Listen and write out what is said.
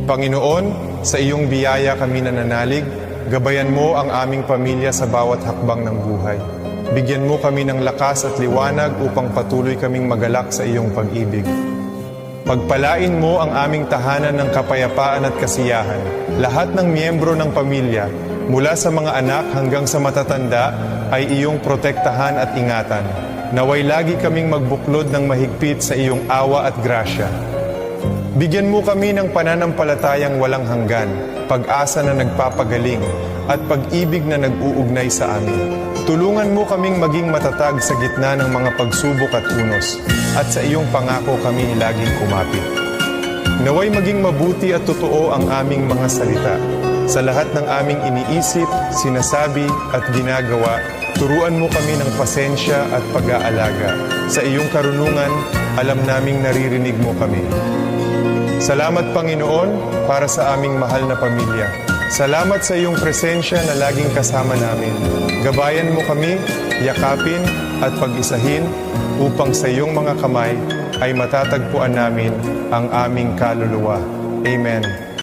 Panginoon, sa iyong biyaya kami nananalig, gabayan mo ang aming pamilya sa bawat hakbang ng buhay. Bigyan mo kami ng lakas at liwanag upang patuloy kaming magalak sa iyong pag-ibig. Pagpalain mo ang aming tahanan ng kapayapaan at kasiyahan. Lahat ng miyembro ng pamilya, mula sa mga anak hanggang sa matatanda, ay iyong protektahan at ingatan. Naway lagi kaming magbuklod ng mahigpit sa iyong awa at grasya. Bigyan mo kami ng pananampalatayang walang hanggan, pag-asa na nagpapagaling, at pag-ibig na nag-uugnay sa amin. Tulungan mo kaming maging matatag sa gitna ng mga pagsubok at unos, at sa iyong pangako kami laging kumapit. Naway maging mabuti at totoo ang aming mga salita. Sa lahat ng aming iniisip, sinasabi at ginagawa, turuan mo kami ng pasensya at pag-aalaga. Sa iyong karunungan, alam naming naririnig mo kami. Salamat, Panginoon, para sa aming mahal na pamilya. Salamat sa iyong presensya na laging kasama namin. Gabayan mo kami, yakapin at pag-isahin upang sa iyong mga kamay ay matatagpuan namin ang aming kaluluwa. Amen.